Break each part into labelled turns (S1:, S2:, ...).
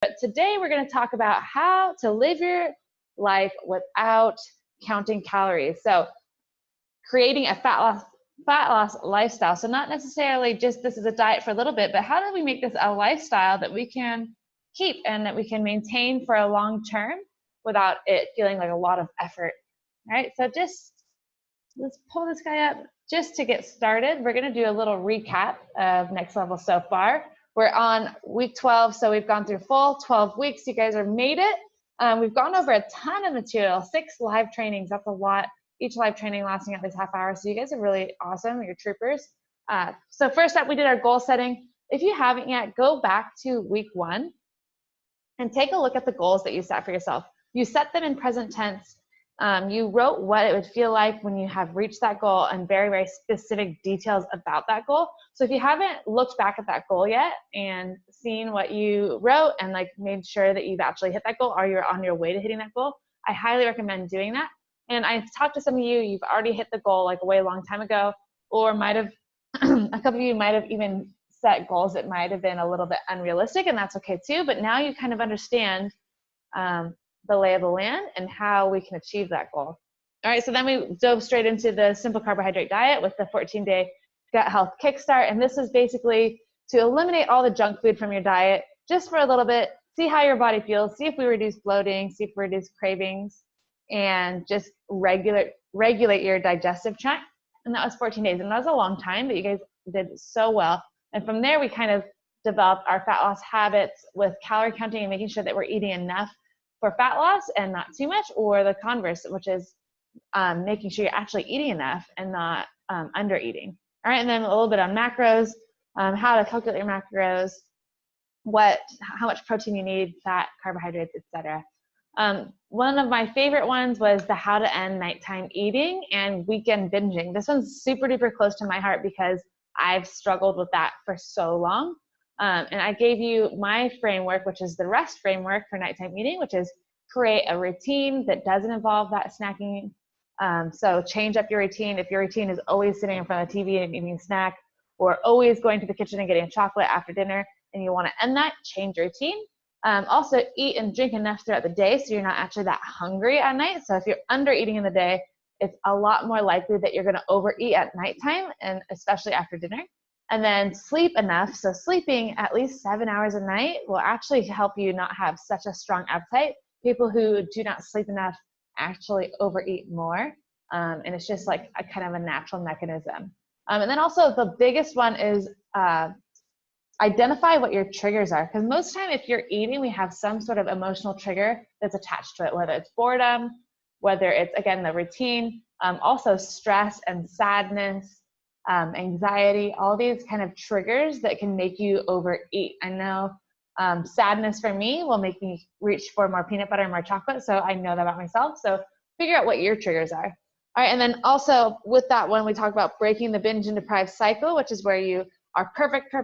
S1: But today we're going to talk about how to live your life without counting calories. So creating a fat loss lifestyle. So not necessarily just this is a diet for a little bit, but how do we make this a lifestyle that we can keep and that we can maintain for a long term without it feeling like a lot of effort. All right, so let's pull this guy up. Just to get started, we're going to do a little recap of Next Level so far. We're on week 12, so we've gone through full 12 weeks. You guys have made it. We've gone over a ton of material, 6 live trainings. That's a lot. Each live training lasting at least half hour. So you guys are really awesome. You're troopers. So first up, we did our goal setting. If you haven't yet, go back to week 1 and take a look at the goals that you set for yourself. You set them in present tense. You wrote what it would feel like when you have reached that goal and very, very specific details about that goal. So if you haven't looked back at that goal yet and seen what you wrote and like made sure that you've actually hit that goal or you're on your way to hitting that goal, I highly recommend doing that. And I've talked to some of you, you've already hit the goal like a way long time ago, or might have, a couple of you might have even set goals that might have been a little bit unrealistic, and that's okay too. But now you kind of understand the lay of the land and how we can achieve that goal. All right, so then we dove straight into the simple carbohydrate diet with the 14-day gut health kickstart. And this is basically to eliminate all the junk food from your diet just for a little bit, see how your body feels, see if we reduce bloating, see if we reduce cravings, and just regulate your digestive tract. And that was 14 days. And that was a long time, but you guys did so well. And from there, we kind of developed our fat loss habits with calorie counting and making sure that we're eating enough for fat loss and not too much, or the converse, which is making sure you're actually eating enough and not under eating. All right, and then a little bit on macros, how to calculate your macros, how much protein you need, fat, carbohydrates, etc. One of my favorite ones was the how to end nighttime eating and weekend binging. This one's super duper close to my heart because I've struggled with that for so long. And I gave you my framework, which is the REST framework for nighttime eating, which is create a routine that doesn't involve that snacking. So change up your routine. If your routine is always sitting in front of the TV and eating a snack, or always going to the kitchen and getting chocolate after dinner, and you want to end that, change your routine. Also eat and drink enough throughout the day so you're not actually that hungry at night. So if you're under eating in the day, it's a lot more likely that you're going to overeat at nighttime, and especially after dinner. And then sleep enough. So sleeping at least 7 hours a night will actually help you not have such a strong appetite. People who do not sleep enough actually overeat more. And it's just like a kind of a natural mechanism. And then also the biggest one is identify what your triggers are. Because most time if you're eating, we have some sort of emotional trigger that's attached to it, whether it's boredom, whether it's, again, the routine, also stress and sadness, anxiety, all these kind of triggers that can make you overeat. I know sadness for me will make me reach for more peanut butter and more chocolate, so I know that about myself. So figure out what your triggers are. All right, and then also with that one, we talk about breaking the binge and deprive cycle, which is where you are perfect,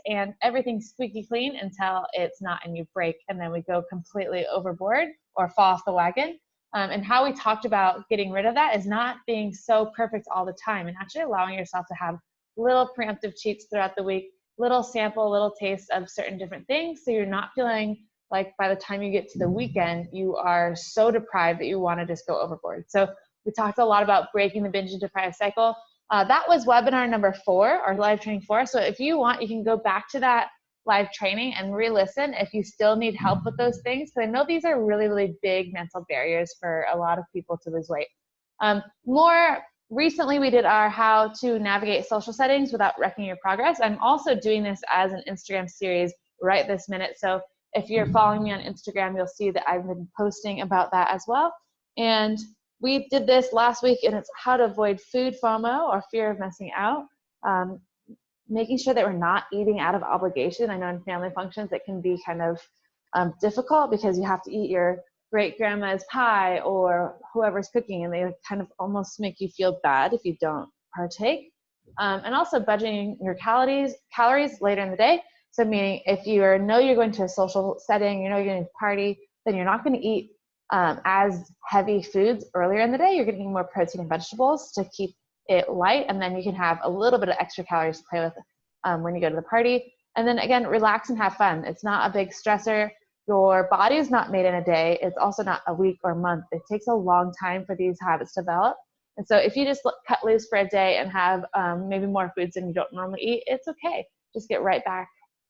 S1: and everything's squeaky clean until it's not, and you break, and then we go completely overboard or fall off the wagon. And how we talked about getting rid of that is not being so perfect all the time and actually allowing yourself to have little preemptive cheats throughout the week, little sample, little taste of certain different things. So you're not feeling like by the time you get to the weekend, you are so deprived that you want to just go overboard. So we talked a lot about breaking the binge and deprive cycle. That was webinar number 4, or live training 4. So if you want, you can go back to that live training and re-listen if you still need help with those things. Because I know these are really, really big mental barriers for a lot of people to lose weight. More recently, we did our how to navigate social settings without wrecking your progress. I'm also doing this as an Instagram series right this minute. So if you're following me on Instagram, you'll see that I've been posting about that as well. And we did this last week, and it's how to avoid food FOMO, or fear of missing out. Making sure that we're not eating out of obligation. I know in family functions it can be kind of difficult because you have to eat your great grandma's pie or whoever's cooking, and they kind of almost make you feel bad if you don't partake. And also budgeting your calories later in the day. So meaning if you know you're going to a social setting, you know you're going to party, then you're not going to eat as heavy foods earlier in the day. You're going to eat more protein and vegetables to keep it light, and then you can have a little bit of extra calories to play with when you go to the party. And then again, relax and have fun. It's not a big stressor. Your body is not made in a day. It's also not a week or month. It takes a long time for these habits to develop. And so if you just cut loose for a day and have maybe more foods than you don't normally eat, it's okay. Just get right back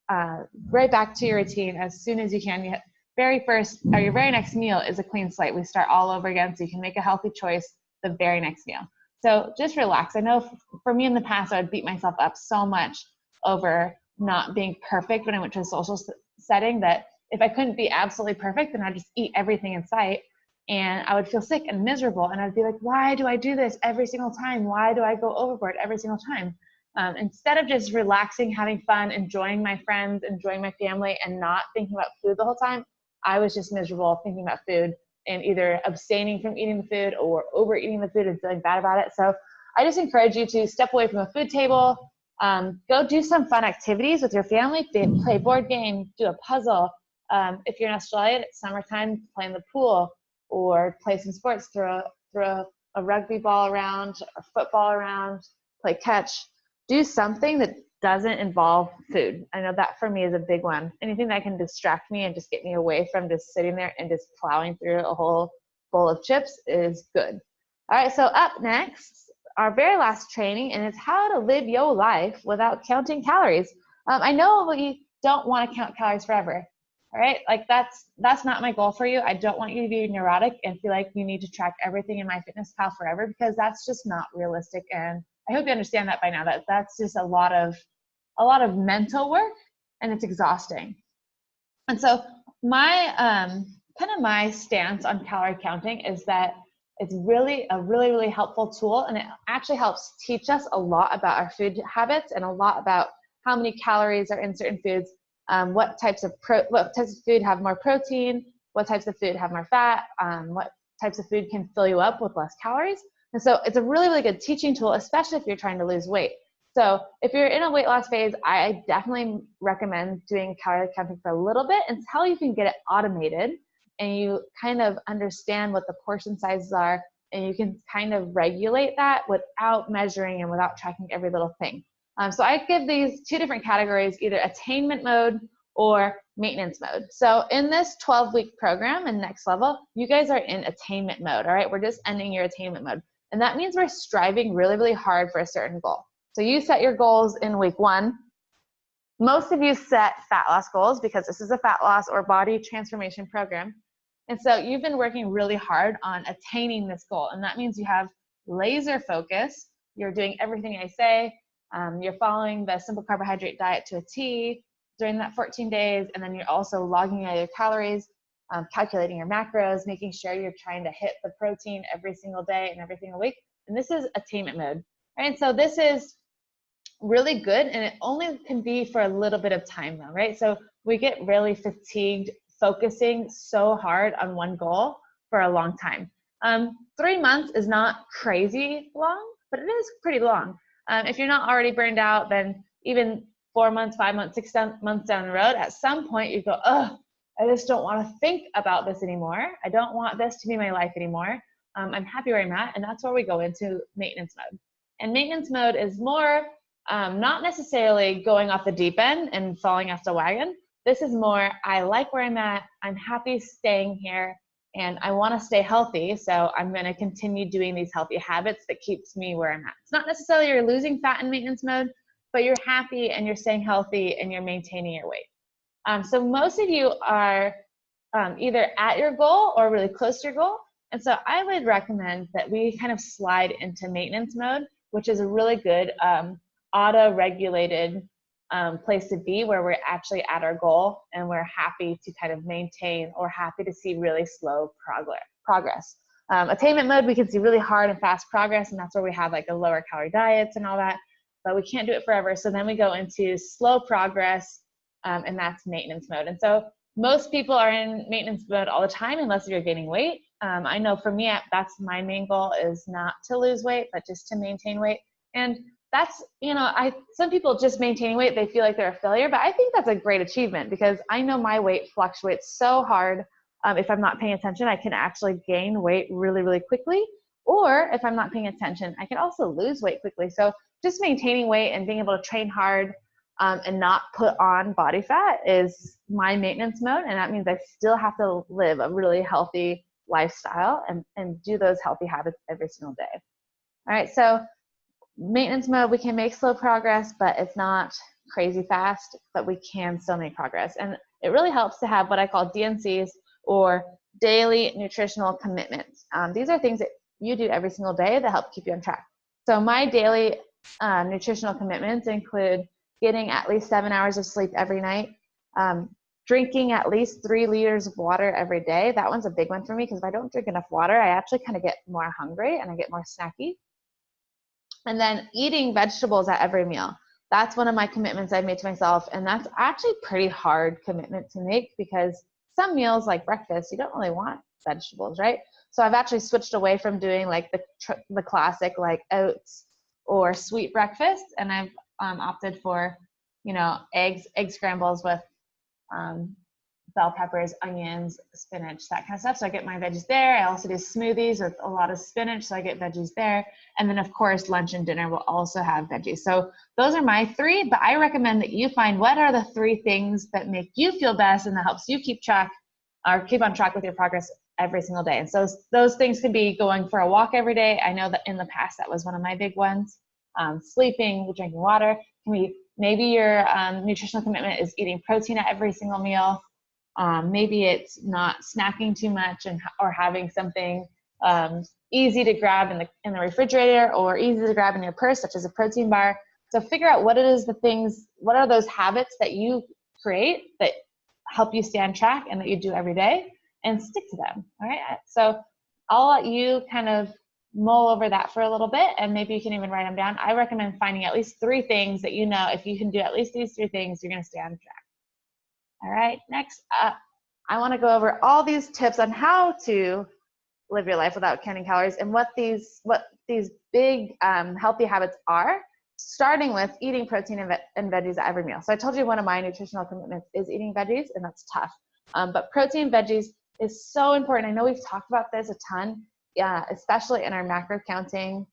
S1: to your routine as soon as you can. Your very next meal is a clean slate. We start all over again, so you can make a healthy choice the very next meal. So just relax. I know for me in the past, I would beat myself up so much over not being perfect when I went to a social setting, that if I couldn't be absolutely perfect, then I'd just eat everything in sight. And I would feel sick and miserable. And I'd be like, why do I do this every single time? Why do I go overboard every single time? Instead of just relaxing, having fun, enjoying my friends, enjoying my family, and not thinking about food the whole time, I was just miserable thinking about food and either abstaining from eating the food or overeating the food and feeling bad about it. So I just encourage you to step away from a food table, go do some fun activities with your family, play a board game, do a puzzle. If you're in Australia, it's summertime, play in the pool or play some sports, throw a rugby ball around or football around, play catch. Do something that doesn't involve food. I know that for me is a big one. Anything that can distract me and just get me away from just sitting there and just plowing through a whole bowl of chips is good. All right, so up next, our very last training, and it's how to live your life without counting calories. I know we don't want to count calories forever. All right, like that's not my goal for you. I don't want you to be neurotic and feel like you need to track everything in MyFitnessPal forever, because that's just not realistic. And I hope you understand that by now, that that's just a lot of mental work, and it's exhausting. And so my kind of my stance on calorie counting is that it's really a really helpful tool, and it actually helps teach us a lot about our food habits and a lot about how many calories are in certain foods, what types of food have more protein, what types of food have more fat, what types of food can fill you up with less calories. And so it's a really good teaching tool, especially if you're trying to lose weight. So if you're in a weight loss phase, I definitely recommend doing calorie counting for a little bit until you can get it automated and you kind of understand what the portion sizes are, and you can kind of regulate that without measuring and without tracking every little thing. So I give these two different categories, either attainment mode or maintenance mode. So in this 12-week program and Next Level, you guys are in attainment mode, all right? We're just ending your attainment mode. And that means we're striving really hard for a certain goal. So you set your goals in week 1. Most of you set fat loss goals because this is a fat loss or body transformation program. And so you've been working really hard on attaining this goal. And that means you have laser focus. You're doing everything I say. You're following the simple carbohydrate diet to a T during that 14 days. And then you're also logging out your calories, calculating your macros, making sure you're trying to hit the protein every single day and every single week. And this is attainment mode. Right? And so this is really good, and it only can be for a little bit of time though, right? So we get really fatigued focusing so hard on one goal for a long time. 3 months is not crazy long, but it is pretty long. If you're not already burned out, then even 4 months, 5 months, 6 months down the road, at some point you go, oh, I just don't want to think about this anymore. I don't want this to be my life anymore. I'm happy where I'm at, and that's where we go into maintenance mode. And maintenance mode is more not necessarily going off the deep end and falling off the wagon. This is more, I like where I'm at, I'm happy staying here, and I want to stay healthy, so I'm going to continue doing these healthy habits that keeps me where I'm at. It's not necessarily you're losing fat in maintenance mode, but you're happy and you're staying healthy and you're maintaining your weight. So most of you are either at your goal or really close to your goal, and so I would recommend that we kind of slide into maintenance mode, which is a really good auto-regulated place to be, where we're actually at our goal and we're happy to kind of maintain or happy to see really slow progress. Attainment mode, we can see really hard and fast progress, and that's where we have like a lower calorie diets and all that, but we can't do it forever. So then we go into slow progress, and that's maintenance mode. And so most people are in maintenance mode all the time unless you're gaining weight. I know for me, that's my main goal, is not to lose weight, but just to maintain weight. And that's, you know, some people just maintaining weight, they feel like they're a failure, but I think that's a great achievement, because I know my weight fluctuates so hard. If I'm not paying attention, I can actually gain weight really quickly. Or if I'm not paying attention, I can also lose weight quickly. So just maintaining weight and being able to train hard and not put on body fat is my maintenance mode. And that means I still have to live a really healthy lifestyle and do those healthy habits every single day. All right, so maintenance mode, we can make slow progress, but it's not crazy fast, but we can still make progress. And it really helps to have what I call DNCs, or daily nutritional commitments. These are things that you do every single day that help keep you on track. So my daily nutritional commitments include getting at least 7 hours of sleep every night, drinking at least 3 liters of water every day. That one's a big one for me, because if I don't drink enough water, I actually kind of get more hungry and I get more snacky. And then eating vegetables at every meal. That's one of my commitments I've made to myself. And that's actually a pretty hard commitment to make, because some meals like breakfast, you don't really want vegetables, right? So I've actually switched away from doing like the classic like oats or sweet breakfast. And I've opted for, you know, egg scrambles with bell peppers, onions, spinach, that kind of stuff. So I get my veggies there. I also do smoothies with a lot of spinach, so I get veggies there. And then of course, lunch and dinner will also have veggies. So those are my 3, but I recommend that you find what are the 3 things that make you feel best and that helps you keep on track with your progress every single day. And so those things can be going for a walk every day. I know that in the past, that was one of my big ones. Sleeping, drinking water. Maybe your nutritional commitment is eating protein at every single meal. Maybe it's not snacking too much or having something easy to grab in the refrigerator or easy to grab in your purse, such as a protein bar. So figure out what are those habits that you create that help you stay on track and that you do every day, and stick to them. All right. So I'll let you kind of mull over that for a little bit, and maybe you can even write them down. I recommend finding at least 3 things that, you know, if you can do at least these 3 things, you're going to stay on track. All right, next up, I want to go over all these tips on how to live your life without counting calories, and what these big healthy habits are, starting with eating protein and veggies at every meal. So I told you one of my nutritional commitments is eating veggies, and that's tough. But protein, veggies is so important. I know we've talked about this a ton, especially in our macro counting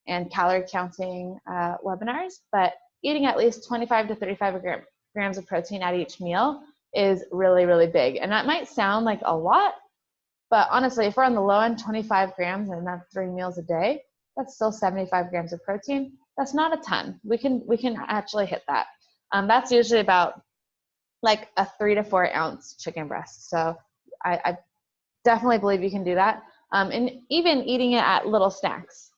S1: and calorie counting webinars, but eating at least 25 to 35 grams of protein at each meal is really, really big. And that might sound like a lot, but honestly, if we're on the low end, 25 grams, and that's 3 meals a day, that's still 75 grams of protein. That's not a ton. We can actually hit that. That's usually about like a 3 to 4 ounce chicken breast. So I definitely believe you can do that. And even eating it at little snacks.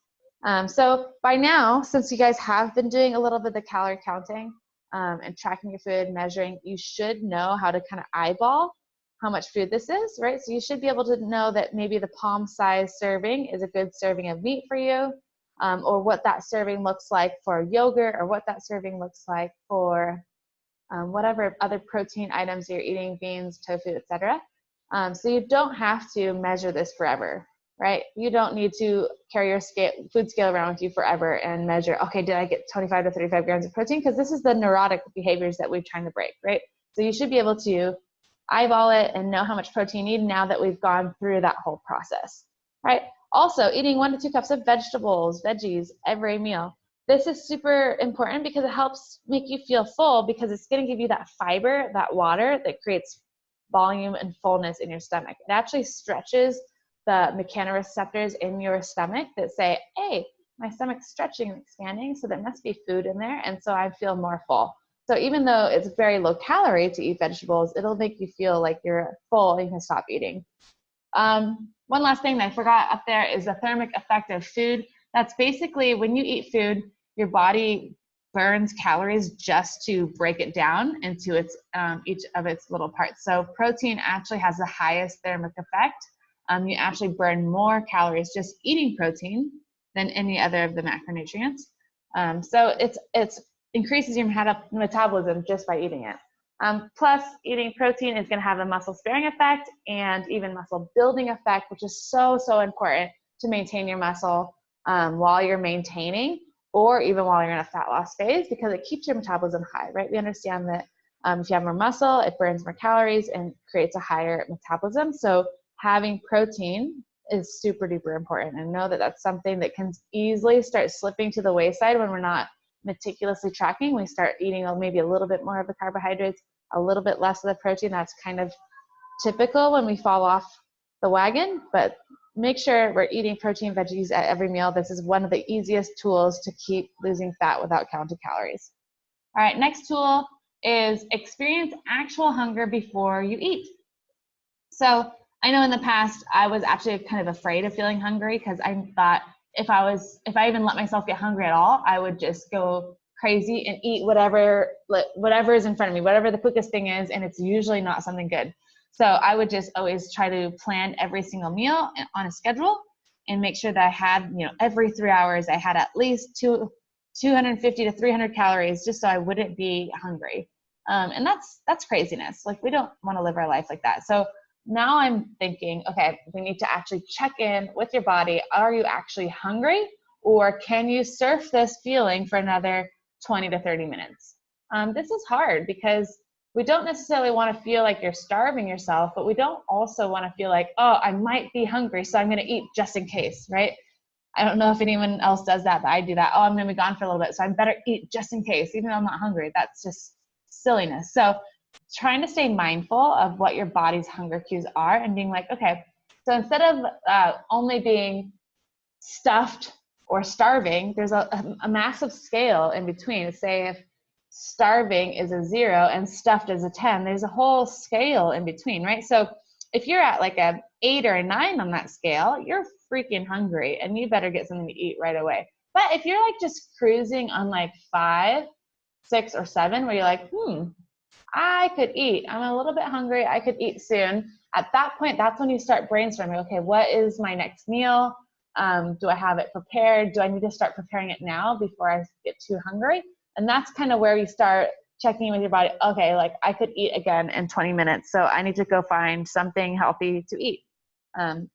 S1: So by now, since you guys have been doing a little bit of calorie counting and tracking your food, measuring, you should know how to kind of eyeball how much food this is, right? So you should be able to know that maybe the palm size serving is a good serving of meat for you, or what that serving looks like for yogurt, or what that serving looks like for whatever other protein items you're eating, beans, tofu, etc. So you don't have to measure this forever, right? You don't need to carry your food scale around with you forever and measure, okay, did I get 25 to 35 grams of protein? Because this is the neurotic behaviors that we're trying to break, right? So you should be able to eyeball it and know how much protein you need now that we've gone through that whole process, right? Also, eating 1 to 2 cups of veggies every meal. This is super important because it helps make you feel full, because it's going to give you that fiber, that water that creates volume and fullness in your stomach. It actually stretches the mechanoreceptors in your stomach that say, hey, my stomach's stretching and expanding, so there must be food in there, and so I feel more full. So even though it's very low calorie to eat vegetables, it'll make you feel like you're full and you can stop eating. One last thing that I forgot up there is the thermic effect of food. That's basically when you eat food, your body burns calories just to break it down into each of its little parts. So protein actually has the highest thermic effect. You actually burn more calories just eating protein than any other of the macronutrients. So it's increases your metabolism just by eating it. Plus, eating protein is going to have a muscle sparing effect and even muscle building effect, which is so, so important to maintain your muscle while you're maintaining, or even while you're in a fat loss phase, because it keeps your metabolism high, right? We understand that if you have more muscle, it burns more calories and creates a higher metabolism. So having protein is super duper important, and know that that's something that can easily start slipping to the wayside when we're not meticulously tracking, we start eating maybe a little bit more of the carbohydrates, a little bit less of the protein. That's kind of typical when we fall off the wagon, but make sure we're eating protein, veggies at every meal. This is one of the easiest tools to keep losing fat without counting calories. All right, next tool is experience actual hunger before you eat. So I know in the past, I was actually kind of afraid of feeling hungry because I thought if I even let myself get hungry at all, I would just go crazy and eat whatever is in front of me, whatever the quickest thing is, and it's usually not something good. So I would just always try to plan every single meal on a schedule and make sure that I had, every 3 hours I had at least 250 to 300 calories just so I wouldn't be hungry. And that's craziness. Like, we don't want to live our life like that. So now I'm thinking, okay, we need to actually check in with your body. Are you actually hungry, or can you surf this feeling for another 20 to 30 minutes? This is hard because we don't necessarily want to feel like you're starving yourself, but we don't also want to feel like, oh, I might be hungry, so I'm going to eat just in case, right? I don't know if anyone else does that, but I do that. Oh, I'm going to be gone for a little bit, so I better eat just in case, even though I'm not hungry. That's just silliness. So trying to stay mindful of what your body's hunger cues are and being like, okay, so instead of only being stuffed or starving, there's a massive scale in between. Say if starving is a 0 and stuffed is a 10, there's a whole scale in between, right? So if you're at like a 8 or a 9 on that scale, you're freaking hungry and you better get something to eat right away. But if you're like just cruising on like 5, 6, or 7, where you're like, I could eat, I'm a little bit hungry, I could eat soon. At that point, that's when you start brainstorming, okay, what is my next meal? Do I have it prepared? Do I need to start preparing it now before I get too hungry? And that's kind of where you start checking in with your body. Okay, like I could eat again in 20 minutes, so I need to go find something healthy to eat. And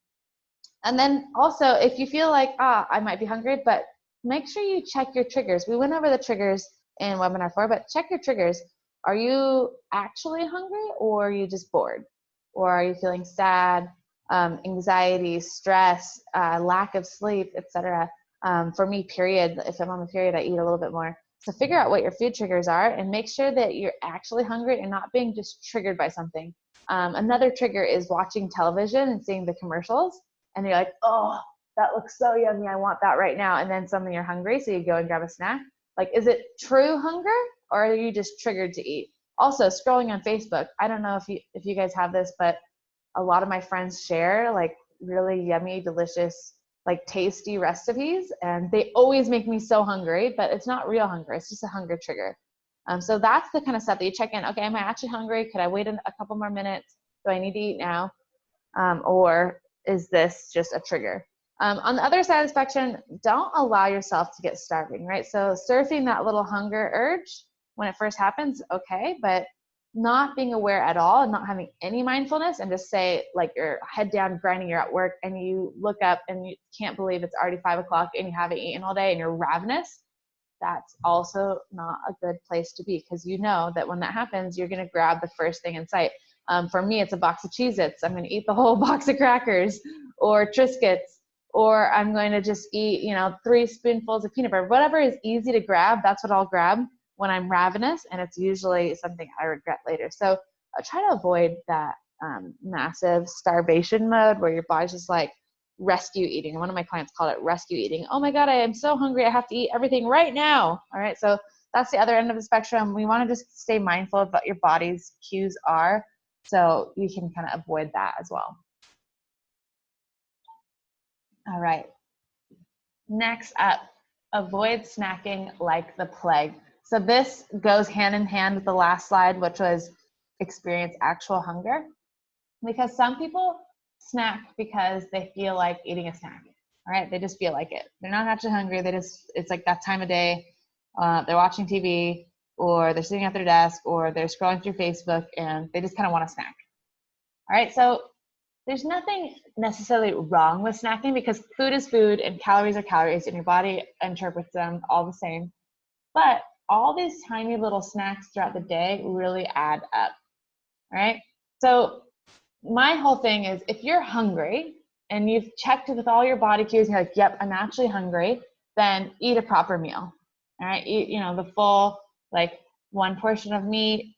S1: then also, if you feel like, I might be hungry, but make sure you check your triggers. We went over the triggers in webinar 4, but check your triggers. Are you actually hungry, or are you just bored? Or are you feeling sad, anxiety, stress, lack of sleep, etc.? For me, period, if I'm on the period, I eat a little bit more. So figure out what your food triggers are and make sure that you're actually hungry and not being just triggered by something. Another trigger is watching television and seeing the commercials, and you're like, oh, that looks so yummy, I want that right now. And then suddenly you're hungry, so you go and grab a snack. Like, is it true hunger, or are you just triggered to eat? Also, scrolling on Facebook, I don't know if you guys have this, but a lot of my friends share like really yummy, delicious, like tasty recipes, and they always make me so hungry, but it's not real hunger, it's just a hunger trigger. So that's the kind of stuff that you check in. Okay, am I actually hungry? Could I wait a couple more minutes? Do I need to eat now? Or is this just a trigger? On the other side of the spectrum, don't allow yourself to get starving, right? So surfing that little hunger urge when it first happens, okay, but not being aware at all and not having any mindfulness, and just say like you're head down grinding, you're at work and you look up and you can't believe it's already 5 o'clock and you haven't eaten all day and you're ravenous. That's also not a good place to be, because you know that when that happens, you're going to grab the first thing in sight. For me, it's a box of Cheez-Its. I'm going to eat the whole box of crackers or Triscuits, or I'm going to just eat, 3 spoonfuls of peanut butter. Whatever is easy to grab, that's what I'll grab when I'm ravenous, and it's usually something I regret later. So try to avoid that massive starvation mode where your body's just like rescue eating. One of my clients called it rescue eating. Oh my God, I am so hungry, I have to eat everything right now. All right, so that's the other end of the spectrum. We want to just stay mindful of what your body's cues are, so you can kind of avoid that as well. All right, next up, avoid snacking like the plague. So this goes hand in hand with the last slide, which was experience actual hunger, because some people snack because they feel like eating a snack. All right, they just feel like it. They're not actually hungry. It's like that time of day. They're watching TV, or they're sitting at their desk, or they're scrolling through Facebook, and they just kind of want a snack. All right, so there's nothing necessarily wrong with snacking, because food is food and calories are calories, and your body interprets them all the same. But all these tiny little snacks throughout the day really add up. All right, so my whole thing is, if you're hungry and you've checked with all your body cues and you're like, yep, I'm actually hungry, then eat a proper meal. All right, eat, you know, the full, like 1 portion of meat,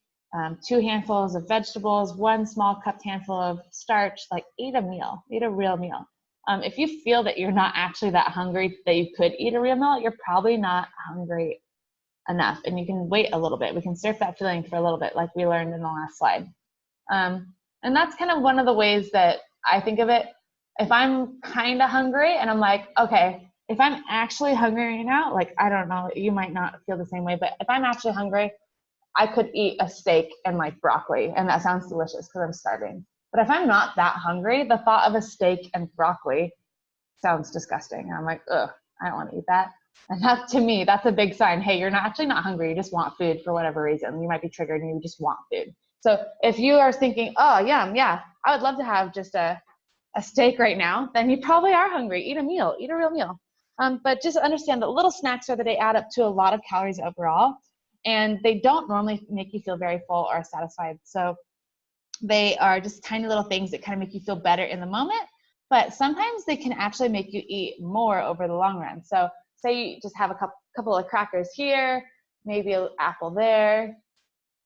S1: 2 handfuls of vegetables, 1 small cupped handful of starch. Like, eat a meal, eat a real meal. If you feel that you're not actually that hungry that you could eat a real meal, you're probably not hungry enough, and you can wait a little bit. We can surf that feeling for a little bit, like we learned in the last slide. And that's kind of one of the ways that I think of it. If I'm kind of hungry and I'm like, okay, if I'm actually hungry right now, like, I don't know, you might not feel the same way, but if I'm actually hungry, I could eat a steak and like broccoli, and that sounds delicious because I'm starving. But if I'm not that hungry, the thought of a steak and broccoli sounds disgusting. I'm like, ugh, I don't want to eat that. And that, to me, that's a big sign. Hey, you're not actually not hungry. You just want food for whatever reason. You might be triggered and you just want food. So if you are thinking, oh, yum, yeah, I would love to have just a steak right now, then you probably are hungry. Eat a meal, eat a real meal. But just understand that little snacks are that they add up to a lot of calories overall, and they don't normally make you feel very full or satisfied. So they are just tiny little things that kind of make you feel better in the moment, but sometimes they can actually make you eat more over the long run. So say you just have a couple of crackers here, maybe an apple there,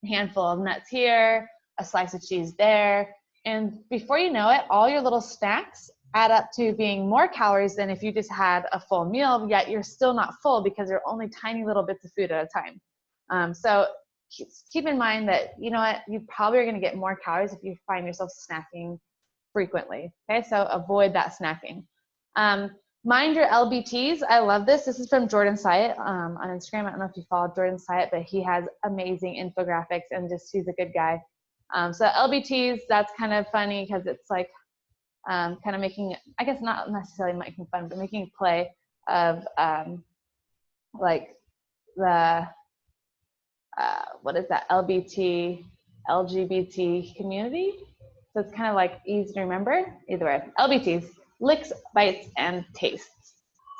S1: a handful of nuts here, a slice of cheese there, and before you know it, all your little snacks add up to being more calories than if you just had a full meal, yet you're still not full because they're only tiny little bits of food at a time. So keep in mind that, you know what, you probably are going to get more calories if you find yourself snacking frequently. Okay, so avoid that snacking. Mind your LBTs. I love this. This is from Jordan Syatt on Instagram. I don't know if you follow Jordan Syatt, but he has amazing infographics and just, he's a good guy. So LBTs, that's kind of funny because it's like kind of making, I guess not necessarily making fun, but making play of like the, what is that, LGBT community. So it's kind of like easy to remember. Either way, LBTs, licks, bites, and tastes.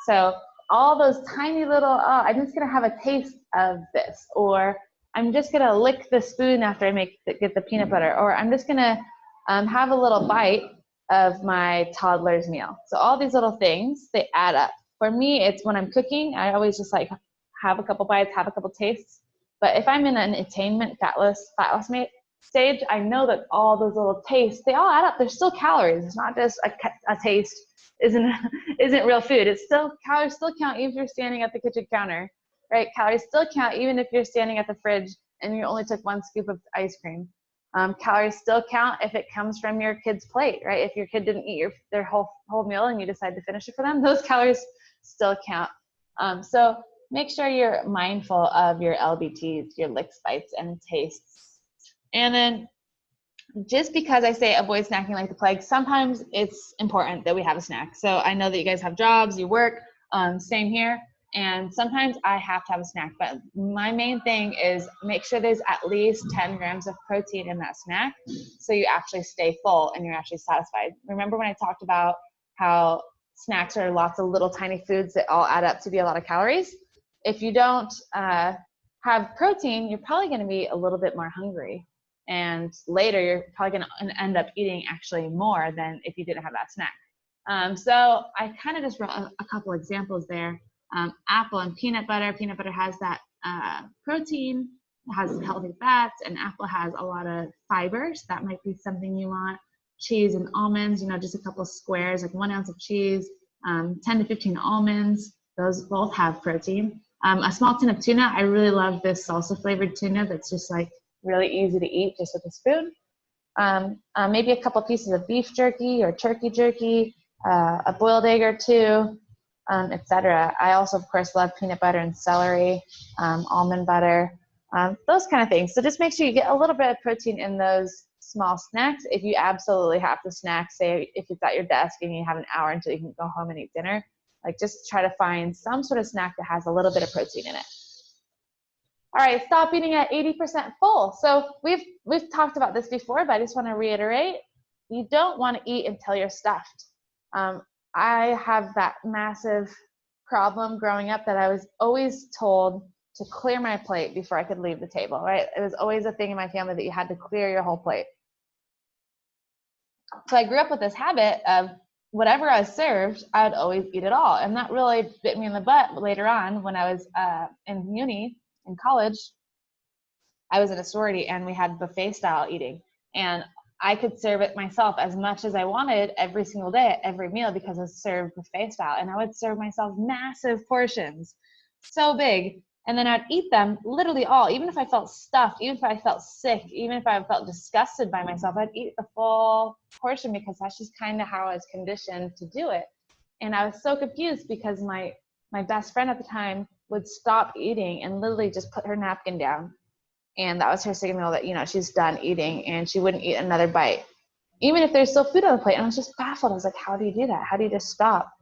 S1: So all those tiny little, oh, I'm just gonna have a taste of this, or I'm just gonna lick the spoon after I get the peanut butter, or I'm just gonna have a little bite of my toddler's meal. So all these little things, they add up. For me, it's when I'm cooking, I always just like have a couple bites, have a couple tastes. But if I'm in an attainment fat loss stage, I know that all those little tastes, they all add up. They're still calories. It's not just a taste isn't real food. It's still, calories still count even if you're standing at the kitchen counter, right? Calories still count even if you're standing at the fridge and you only took 1 scoop of ice cream. Calories still count if it comes from your kid's plate, right? If your kid didn't eat their whole meal and you decide to finish it for them, those calories still count. So make sure you're mindful of your LBTs, your licks, bites, and tastes. And then just because I say avoid snacking like the plague, sometimes it's important that we have a snack. So I know that you guys have jobs, you work, same here. And sometimes I have to have a snack, but my main thing is make sure there's at least 10 grams of protein in that snack so you actually stay full and you're actually satisfied. Remember when I talked about how snacks are lots of little tiny foods that all add up to be a lot of calories? If you don't have protein, you're probably going to be a little bit more hungry. And later, you're probably going to end up eating actually more than if you didn't have that snack. So I kind of just wrote a couple examples there. Apple and peanut butter. Peanut butter has that protein, it has healthy fats, and apple has a lot of fibers. That might be something you want. Cheese and almonds, you know, just a couple squares, like 1 ounce of cheese, 10 to 15 almonds. Those both have protein. A small tin of tuna. I really love this salsa flavored tuna that's just like really easy to eat just with a spoon. Maybe a couple pieces of beef jerky or turkey jerky, a boiled egg or two, etc. I also, of course, love peanut butter and celery, almond butter, those kind of things. So just make sure you get a little bit of protein in those small snacks. If you absolutely have to snack, say if it's at your desk and you have an hour until you can go home and eat dinner, like just try to find some sort of snack that has a little bit of protein in it. All right, stop eating at 80% full. So we've talked about this before, but I just want to reiterate, you don't want to eat until you're stuffed. I have that massive problem growing up that I was always told to clear my plate before I could leave the table, right? It was always a thing in my family that you had to clear your whole plate. So I grew up with this habit of whatever I was served, I would always eat it all. And that really bit me in the butt later on when I was in in college. I was in a sorority and we had buffet style eating. And I could serve it myself as much as I wanted every single day at every meal because I was served buffet style. And I would serve myself massive portions, so big. And then I'd eat them literally all, even if I felt stuffed, even if I felt sick, even if I felt disgusted by myself, I'd eat the full portion because that's just kind of how I was conditioned to do it. And I was so confused because my best friend at the time would stop eating and literally just put her napkin down. And that was her signal that, you know, she's done eating, and she wouldn't eat another bite, even if there's still food on the plate. And I was just baffled. I was like, how do you do that? How do you just stop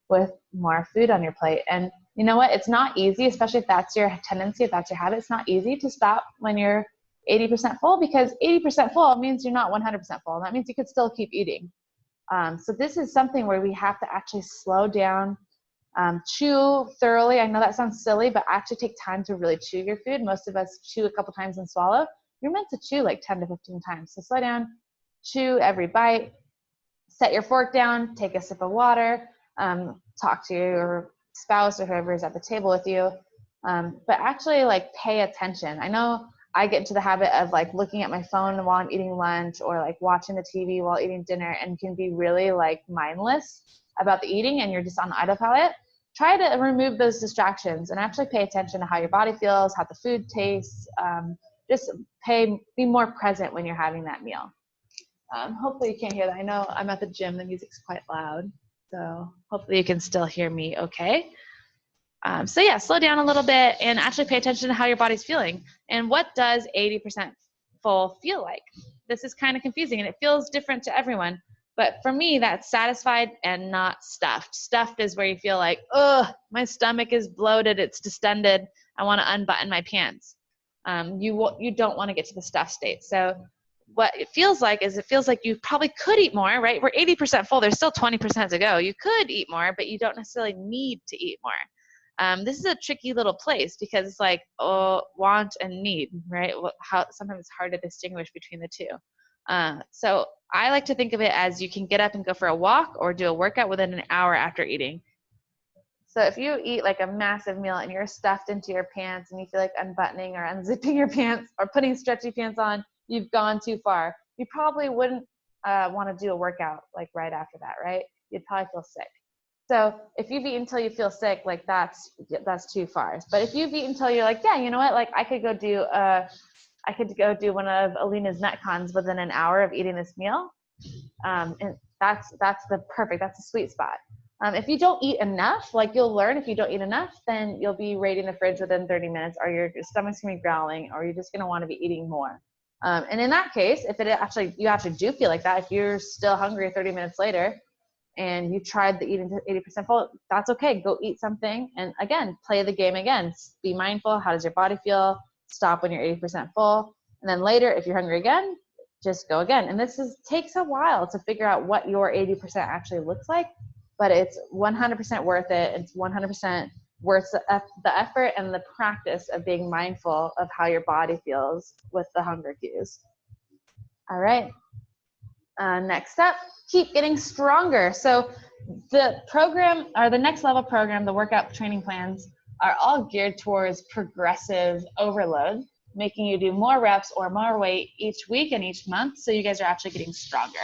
S1: with more food on your plate? And you know what? It's not easy, especially if that's your tendency, if that's your habit. It's not easy to stop when you're 80% full, because 80% full means you're not 100% full. That means you could still keep eating. So this is something where we have to actually slow down, chew thoroughly. I know that sounds silly, but actually take time to really chew your food. Most of us chew a couple times and swallow. You're meant to chew like 10 to 15 times. So slow down, chew every bite, set your fork down, take a sip of water, talk to your spouse or whoever is at the table with you, but actually like pay attention. I know I get into the habit of like looking at my phone while I'm eating lunch, or like watching the TV while eating dinner, and can be really like mindless about the eating and you're just on autopilot. Try to remove those distractions and actually pay attention to how your body feels, how the food tastes. Just be more present when you're having that meal. Hopefully you can't hear that. I know I'm at the gym, the music's quite loud, so hopefully you can still hear me okay. So yeah, slow down a little bit and actually pay attention to how your body's feeling. And what does 80% full feel like? This is kind of confusing and it feels different to everyone. But for me, that's satisfied and not stuffed. Stuffed is where you feel like, oh, my stomach is bloated, it's distended, I want to unbutton my pants. You don't want to get to the stuffed state. So what it feels like is, it feels like you probably could eat more, right? We're 80% full, there's still 20% to go. You could eat more, but you don't necessarily need to eat more. This is a tricky little place because it's like, oh, want and need, right? How sometimes it's hard to distinguish between the two. So I like to think of it as you can get up and go for a walk or do a workout within an hour after eating. So if you eat like a massive meal and you're stuffed into your pants and you feel like unbuttoning or unzipping your pants or putting stretchy pants on, you've gone too far. You probably wouldn't want to do a workout like right after that, right? You'd probably feel sick. So if you've eaten until you feel sick, like that's too far. But if you've eaten until you're like, yeah, you know what, like I could go do one of Alina's Metcons within an hour of eating this meal, and that's the sweet spot. If you don't eat enough, like you'll learn, if you don't eat enough, then you'll be raiding the fridge within 30 minutes, or your stomach's gonna be growling, or you're just gonna want to be eating more. And in that case, if you actually do feel like that, if you're still hungry 30 minutes later, and you tried the eating to 80% full, that's okay. Go eat something. And again, play the game again. Be mindful. How does your body feel? Stop when you're 80% full. And then later, if you're hungry again, just go again. And this takes a while to figure out what your 80% actually looks like, but it's 100% worth it. It's 100% worth the effort and the practice of being mindful of how your body feels with the hunger cues. All right. Next up, keep getting stronger. So the program, or the next level program, the workout training plans, are all geared towards progressive overload, making you do more reps or more weight each week and each month, so you guys are actually getting stronger.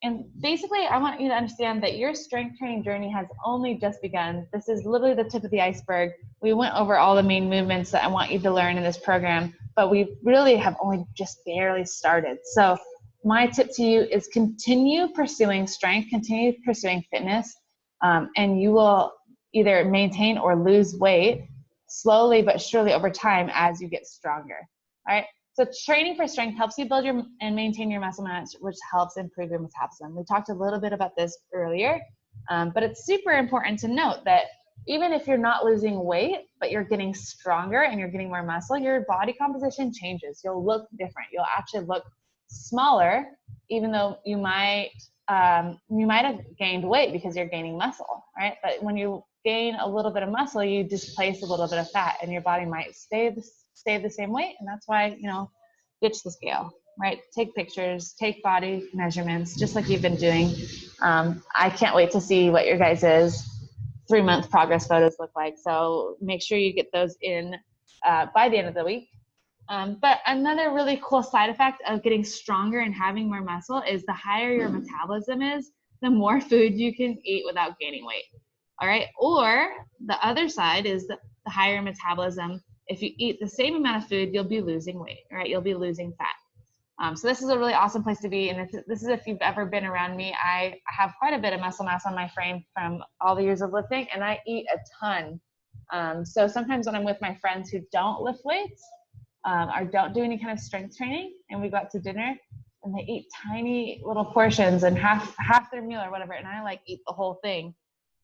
S1: And basically, I want you to understand that your strength training journey has only just begun. This is literally the tip of the iceberg. We went over all the main movements that I want you to learn in this program, but we really have only just barely started. So my tip to you is continue pursuing strength, continue pursuing fitness, and you will either maintain or lose weight slowly but surely over time as you get stronger. All right. So training for strength helps you build and maintain your muscle mass, which helps improve your metabolism. We talked a little bit about this earlier, but it's super important to note that even if you're not losing weight, but you're getting stronger and you're getting more muscle, your body composition changes. You'll look different. You'll actually look smaller, even though you might have gained weight because you're gaining muscle, right? But when you gain a little bit of muscle, you displace a little bit of fat, and your body might stay the same weight, and that's why, ditch the scale. right? Take pictures, take body measurements, just like you've been doing. I can't wait to see what your guys' 3-month progress photos look like. So make sure you get those in by the end of the week. But another really cool side effect of getting stronger and having more muscle is the higher your metabolism is, the more food you can eat without gaining weight. All right. Or the other side is the higher metabolism. If you eat the same amount of food, you'll be losing weight, right? You'll be losing fat. So this is a really awesome place to be. And this is if you've ever been around me. I have quite a bit of muscle mass on my frame from all the years of lifting, and I eat a ton. So sometimes when I'm with my friends who don't lift weights or don't do any kind of strength training, and we go out to dinner, and they eat tiny little portions and half their meal or whatever, and I like eat the whole thing.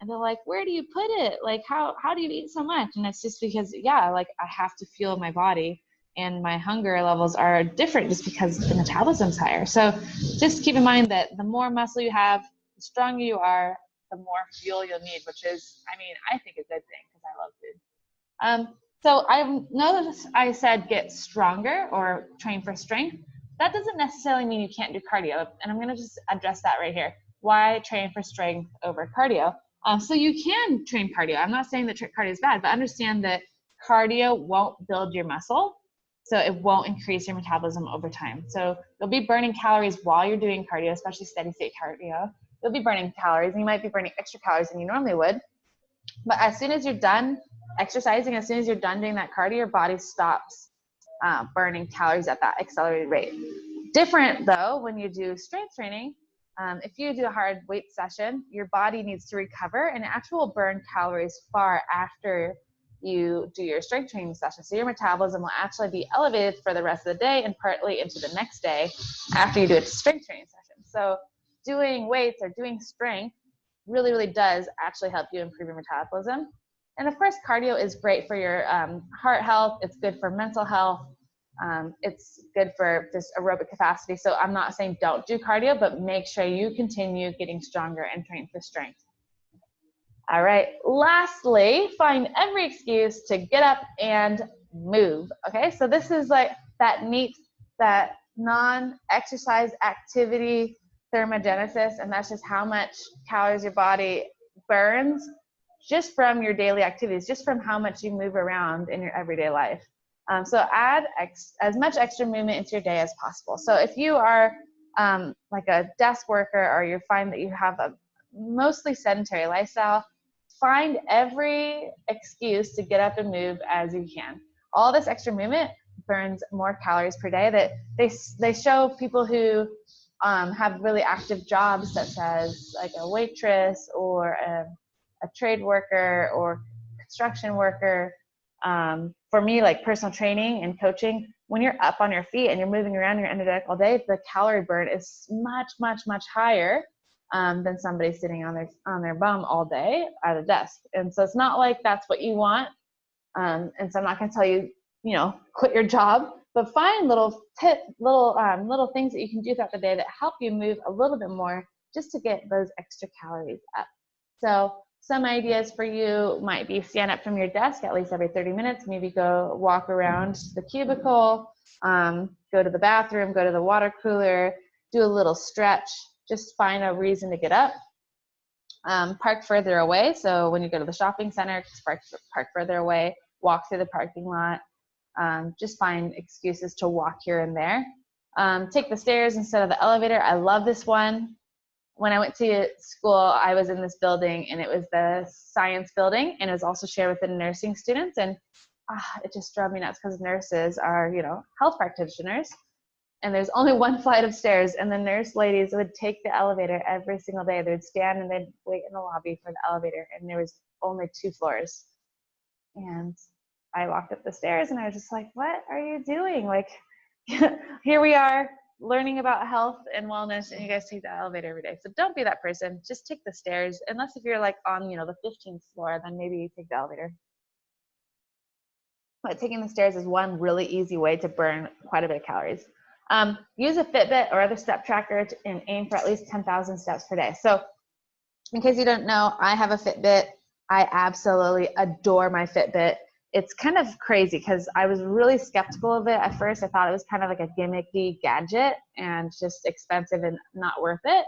S1: And they're like, where do you put it? Like, how do you eat so much? And it's just because, yeah, like I have to fuel my body, and my hunger levels are different just because the metabolism's higher. So just keep in mind that the more muscle you have, the stronger you are, the more fuel you'll need, which is, I mean, I think a good thing because I love food. So I know that I said get stronger or train for strength. That doesn't necessarily mean you can't do cardio. And I'm going to just address that right here. Why train for strength over cardio? So you can train cardio. I'm not saying that cardio is bad, but understand that cardio won't build your muscle. So it won't increase your metabolism over time. So you'll be burning calories while you're doing cardio, especially steady state cardio. You'll be burning calories, and you might be burning extra calories than you normally would. But as soon as you're done exercising, as soon as you're done doing that cardio, your body stops burning calories at that accelerated rate. Different though, when you do strength training, if you do a hard weight session, your body needs to recover, and it actually will burn calories far after you do your strength training session. So your metabolism will actually be elevated for the rest of the day and partly into the next day after you do a strength training session. So doing weights or doing strength really, really does actually help you improve your metabolism. And of course, cardio is great for your heart health. It's good for mental health. It's good for just aerobic capacity. So I'm not saying don't do cardio, but make sure you continue getting stronger and train for strength. All right. Lastly, find every excuse to get up and move. Okay. So this is like that non-exercise activity thermogenesis, and that's just how much calories your body burns just from your daily activities, just from how much you move around in your everyday life. So add as much extra movement into your day as possible. So if you are like a desk worker, or you find that you have a mostly sedentary lifestyle, find every excuse to get up and move as you can. All this extra movement burns more calories per day. That they show people who have really active jobs, such as like a waitress or a trade worker or construction worker. For me, like personal training and coaching, when you're up on your feet and you're moving around, you're energetic all day, the calorie burn is much, much, much higher than somebody sitting on their bum all day at a desk. And so it's not like that's what you want. And so I'm not going to tell you, quit your job, but find little things that you can do throughout the day that help you move a little bit more, just to get those extra calories up. So some ideas for you might be stand up from your desk at least every 30 minutes, maybe go walk around the cubicle, go to the bathroom, go to the water cooler, do a little stretch, just find a reason to get up. Park further away. So when you go to the shopping center, just park further away, walk through the parking lot. Just find excuses to walk here and there. Take the stairs instead of the elevator. I love this one. When I went to school, I was in this building, and it was the science building, and it was also shared with the nursing students. And it just drove me nuts because nurses are, health practitioners, and there's only one flight of stairs, and the nurse ladies would take the elevator every single day. They would stand and they'd wait in the lobby for the elevator, and there was only 2 floors. And I walked up the stairs, and I was just like, what are you doing? Like, here we are learning about health and wellness, and you guys take the elevator every day. So don't be that person. Just take the stairs, unless if you're like on, the 15th floor, then maybe you take the elevator. But taking the stairs is one really easy way to burn quite a bit of calories. Use a Fitbit or other step tracker and aim for at least 10,000 steps per day. So in case you don't know, I have a Fitbit. I absolutely adore my Fitbit. it's kind of crazy because I was really skeptical of it at first. I thought it was kind of like a gimmicky gadget and just expensive and not worth it.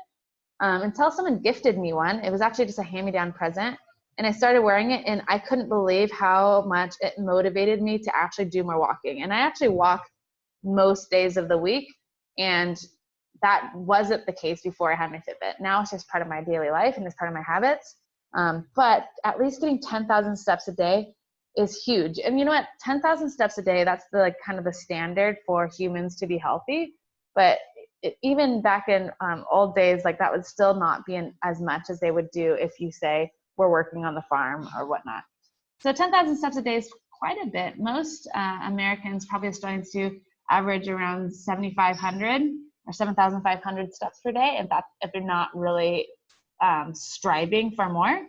S1: Until someone gifted me one. It was actually just a hand-me-down present. And I started wearing it, and I couldn't believe how much it motivated me to actually do more walking. And I actually walk most days of the week, and that wasn't the case before I had my Fitbit. Now it's just part of my daily life and it's part of my habits. But at least getting 10,000 steps a day is huge. And you know what? 10,000 steps a day, that's the like kind of the standard for humans to be healthy. But even back in old days, like that would still not be as much as they would do if you say we're working on the farm or whatnot. So 10,000 steps a day is quite a bit. Most Americans, probably Australians, do average around 7,500 or 7,500 steps per day, if they're not really striving for more.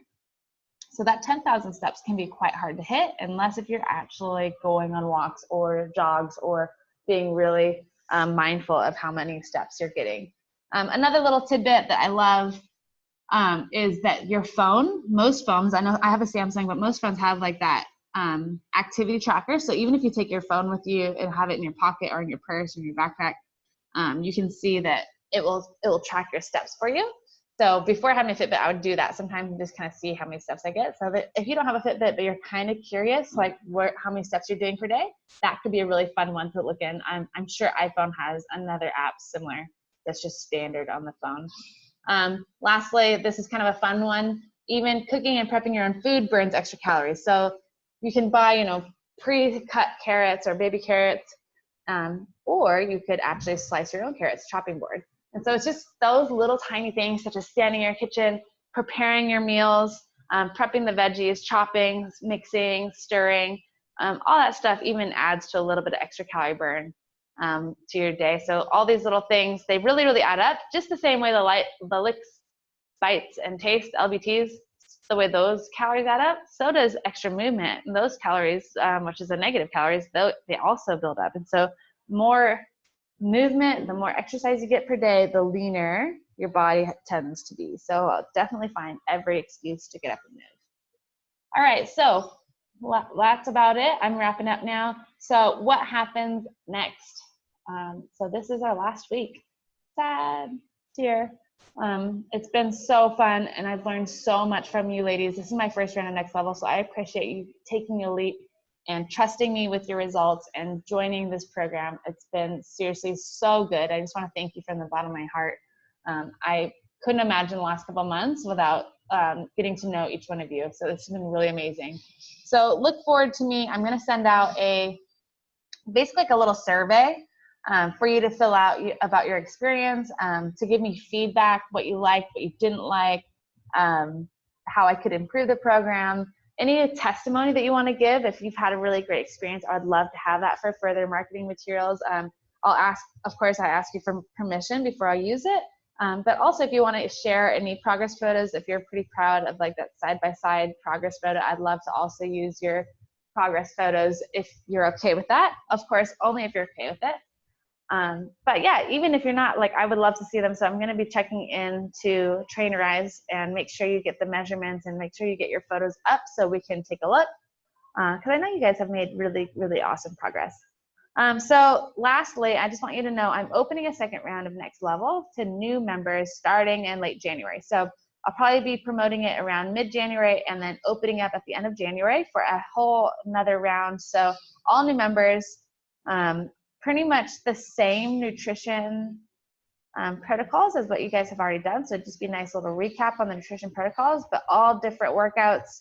S1: So that 10,000 steps can be quite hard to hit unless if you're actually going on walks or jogs or being really mindful of how many steps you're getting. Another little tidbit that I love is that your phone, most phones, I know I have a Samsung, but most phones have like that activity tracker. So even if you take your phone with you and have it in your pocket or in your purse or in your backpack, you can see that it will track your steps for you. So before I had my Fitbit, I would do that sometimes and just kind of see how many steps I get. So that if you don't have a Fitbit, but you're kind of curious, like how many steps you're doing per day, that could be a really fun one to look in. I'm sure iPhone has another app similar that's just standard on the phone. Lastly, this is kind of a fun one. Even cooking and prepping your own food burns extra calories. So you can buy, pre-cut carrots or baby carrots, or you could actually slice your own carrots, chopping board. And so it's just those little tiny things such as standing in your kitchen, preparing your meals, prepping the veggies, chopping, mixing, stirring, all that stuff even adds to a little bit of extra calorie burn to your day. So all these little things, they really, really add up. Just the same way the licks, bites, and taste, LBTs, the way those calories add up, so does extra movement. And those calories, which is the negative calories, they also build up. And so more movement, the more exercise you get per day, the leaner your body tends to be. So I'll definitely find every excuse to get up and move. All right, so that's about it. I'm wrapping up now. So what happens next? So this is our last week. Sad here. It's been so fun, and I've learned so much from you ladies. This is my first round of Next Level, so I appreciate you taking a leap and trusting me with your results and joining this program. It's been seriously so good. I just want to thank you from the bottom of my heart. I couldn't imagine the last couple months without getting to know each one of you. So it's been really amazing. So look forward to me. I'm going to send out basically like a little survey for you to fill out about your experience, to give me feedback, what you liked, what you didn't like, how I could improve the program. Any testimony that you want to give, if you've had a really great experience, I'd love to have that for further marketing materials. I'll ask, of course, I ask you for permission before I use it. But also if you want to share any progress photos, if you're pretty proud of like that side-by-side progress photo, I'd love to also use your progress photos if you're okay with that. Of course, only if you're okay with it. But yeah, even if you're not, like, I would love to see them. So I'm going to be checking in to Trainerize and make sure you get the measurements and make sure you get your photos up so we can take a look. Because I know you guys have made really, really awesome progress. So lastly, I just want you to know I'm opening a second round of Next Level to new members starting in late January. So I'll probably be promoting it around mid-January and then opening up at the end of January for a whole another round. So all new members, pretty much the same nutrition protocols as what you guys have already done. So just be a nice little recap on the nutrition protocols, but all different workouts,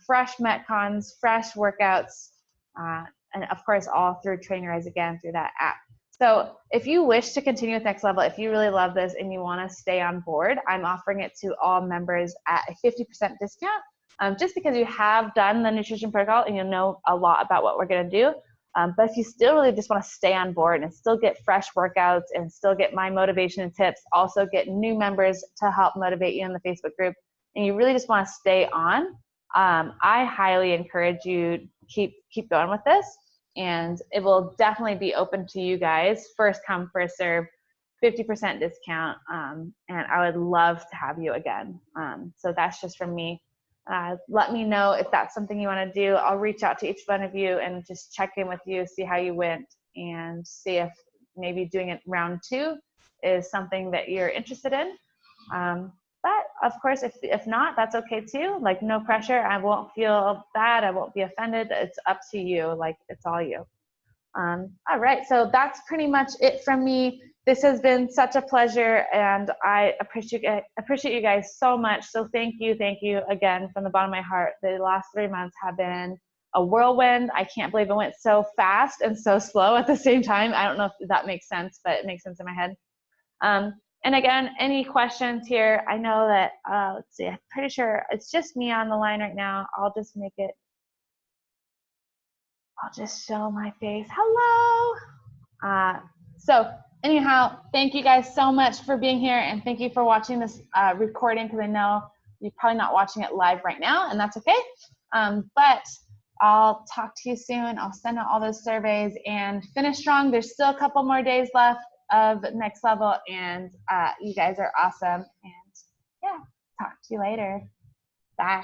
S1: fresh Metcons, fresh workouts, and of course all through Trainerize again through that app. So if you wish to continue with Next Level, if you really love this and you want to stay on board, I'm offering it to all members at a 50% discount, just because you have done the nutrition protocol and you know a lot about what we're going to do. But if you still really just want to stay on board and still get fresh workouts and still get my motivation and tips, also get new members to help motivate you in the Facebook group, and you really just want to stay on, I highly encourage you keep going with this, and it will definitely be open to you guys. First come, first serve, 50% discount, and I would love to have you again. So that's just from me. Let me know if that's something you want to do. I'll reach out to each one of you and just check in with you, see how you went, and see if maybe doing it round 2 is something that you're interested in. But of course, if not, that's okay too. Like, no pressure. I won't feel bad. I won't be offended. It's up to you. Like, it's all you. All right, so that's pretty much it from me. This has been such a pleasure, and I appreciate you guys so much. So thank you again from the bottom of my heart. The last 3 months have been a whirlwind. I can't believe it went so fast and so slow at the same time. I don't know if that makes sense, but it makes sense in my head. And again, any questions here? I know that, let's see, I'm pretty sure it's just me on the line right now. I'll just show my face. Hello. So anyhow, thank you guys so much for being here, and thank you for watching this recording, because I know you're probably not watching it live right now, and that's okay. But I'll talk to you soon. I'll send out all those surveys, and finish strong. There's still a couple more days left of next level, and you guys are awesome. And yeah, talk to you later. Bye.